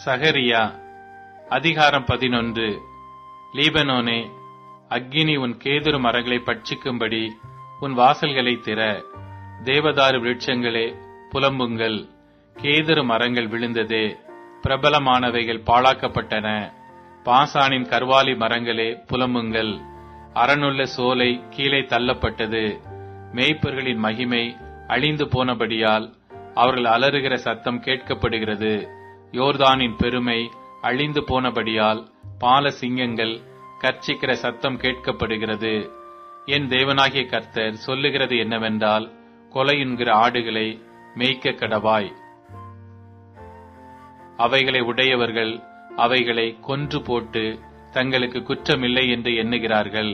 சகரியா அதிகாரம் 11. லீபனோனே, அக்கினி உன் கேதுரு மரங்களை பட்சிக்கும்படி உன் வாசல்களை திற. தேவதாரு விருட்சங்களே புலம்புங்கள். கேதுரு மரங்கள் விழுந்ததே, பிரபலமானவைகள் பாழாக்கப்பட்டன. பாசானின் கர்வாலி மரங்களே புலம்புங்கள். அரணுள்ள சோலை கீழே தள்ளப்பட்டது. மேய்ப்பர்களின் மகிமை அழிந்து போனபடியால் அவர்கள் அலறுகிற சத்தம் கேட்கப்படுகிறது. யோர்தானின் பெருமை அழிந்து போனபடியால் பால சிங்கங்கள் கர்ச்சிக்கிற சத்தம் கேட்கப்படுகிறது. என் தேவனாகிய கர்த்தர் சொல்லுகிறது என்னவென்றால், கொலையுண்கிற ஆடுகளை மேய்க்க கடவாய். அவைகளை உடையவர்கள் அவைகளை கொன்று போட்டு தங்களுக்கு குற்றமில்லை என்று எண்ணுகிறார்கள்.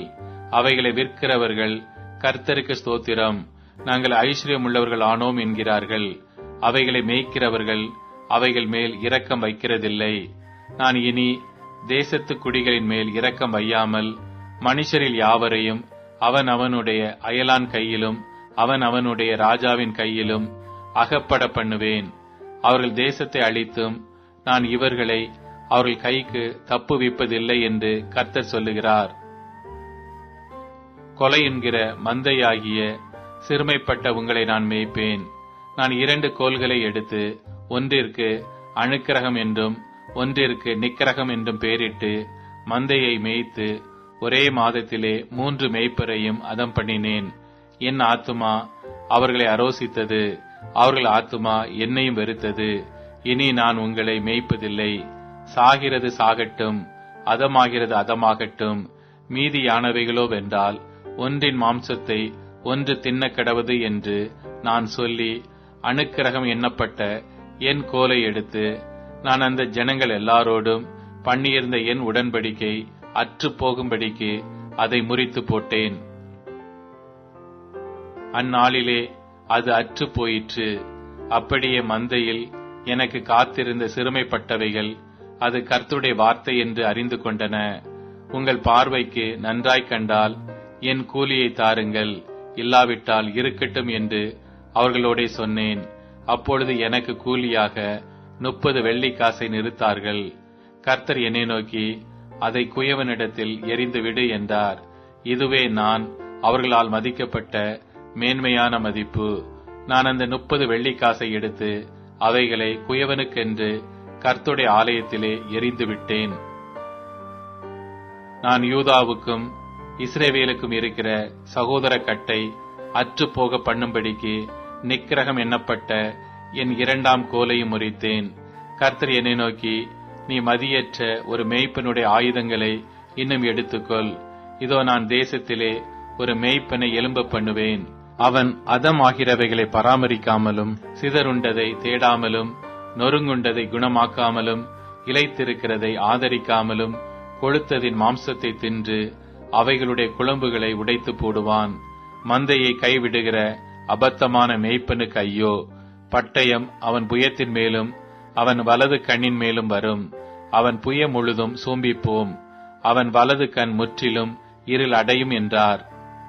அவைகளை விற்கிறவர்கள் கர்த்தருக்கு ஸ்தோத்திரம், நாங்கள் ஐஸ்வர்யம் உள்ளவர்கள் ஆனோம் என்கிறார்கள். அவைகளை மேய்க்கிறவர்கள் அவைகள் மேல் இரக்கம் வைக்கிறதில்லை. நான் இனி தேசத்து குடிகளின் மேல் இரக்கம் வையாமல் மனுஷரில் யாவரையும் அவன் அவனுடைய அயலான் கையிலும் அவன் அவனுடைய ராஜாவின் கையிலும் அகப்பட பண்ணுவேன். அவர்கள் தேசத்தை அழித்தும் நான் இவர்களை அவர்கள் கைக்கு தப்புவிப்பதில்லை என்று கர்த்தர் சொல்லுகிறார். கொலை என்கிற மந்தையாகிய சிறுமைப்பட்ட உங்களை நான் மேய்ப்பேன். நான் 2 கோல்களை எடுத்து ஒன்றிற்கு அணுக்கிரகம் என்றும் ஒன்றிற்கு நிக்கிரகம் என்றும் பெயரிட்டு மந்தையை மேய்த்து ஒரே மாதத்திலே 3 மேய்ப்பரையும் அதம் பண்ணினேன். என் ஆத்துமா அவர்களை அரோசித்தது, அவர்கள் ஆத்துமா என்னையும் வெறுத்தது. இனி நான் உங்களை மேய்ப்பதில்லை. சாகிறது சாகட்டும், அதமாகிறது அதமாகட்டும். மீதியானவைகளோ வென்றால் ஒன்றின் மாம்சத்தை ஒன்று தின்ன கடவது என்று நான் சொல்லி அணுக்கிரகம் எண்ணப்பட்ட என் கோலை எடுத்து நான் அந்த ஜனங்கள் எல்லாரோடும் பண்ணியிருந்த என் உடன்படிக்கை அற்று போகும்படிக்கு அதை முறித்து போட்டேன். அந்நாளிலே அது அற்று போயிற்று. அப்படியே மந்தையில் எனக்கு காத்திருந்த சிறுமைப்பட்டவைகள் அது கர்த்தருடைய வார்த்தை என்று அறிந்து கொண்டன. உங்கள் பார்வைக்கு நன்றாய் கண்டால் என் கூலியை தாருங்கள், இல்லாவிட்டால் இருக்கட்டும் என்று அவர்களோடே சொன்னேன். அப்பொழுது எனக்கு கூலியாக 30 வெள்ளிக்காசை நிறுத்தார்கள். கர்த்தர் என்னை நோக்கி, அதை குயவனிடத்தில் எறிந்துவிடு என்றார். இதுவே நான் அவர்களால் மதிக்கப்பட்ட மேன்மையான மதிப்பு. நான் அந்த 30 வெள்ளிக்காசை எடுத்து அவைகளை குயவனுக்கென்று கர்த்தருடைய ஆலயத்திலே எறிந்து விட்டேன். நான் யூதாவுக்கும் இஸ்ரவேலுக்கும் இருக்கிற சகோதர கட்டை அற்று போக பண்ணும்படிக்கு நிக்கிரகம் எண்ணப்பட்ட என் 2ஆம் கோலையும் முறித்தேன். கர்த்தர் என்னை நோக்கி, நீ மதியற்ற ஒரு மேய்ப்பனுடைய ஆயுதங்களை இன்னும் எடுத்துக்கொள். இதோ நான் தேசத்திலே ஒரு மேய்ப்பனை எழும்ப பண்ணுவேன். அவன் அதமாகிறவைகளை பராமரிக்காமலும் சிதறுண்டதை தேடாமலும் நொறுங்குண்டதை குணமாக்காமலும் இளைத்திருக்கிறதை ஆதரிக்காமலும் கொழுத்ததின் மாம்சத்தை தின்று அவைகளுடைய குழம்புகளை உடைத்து போடுவான். மந்தையை கைவிடுகிற அபத்தமான மேய்ப்பனுக்கு ஐயோ! பட்டயம் அவன் புயத்தின் மேலும் அவன் வலது கண்ணின் மேலும் வரும். அவன் புய முழுதும் சூம்பிப்போம். அவன் வலது கண் முற்றிலும் இருள் அடையும் என்றார்.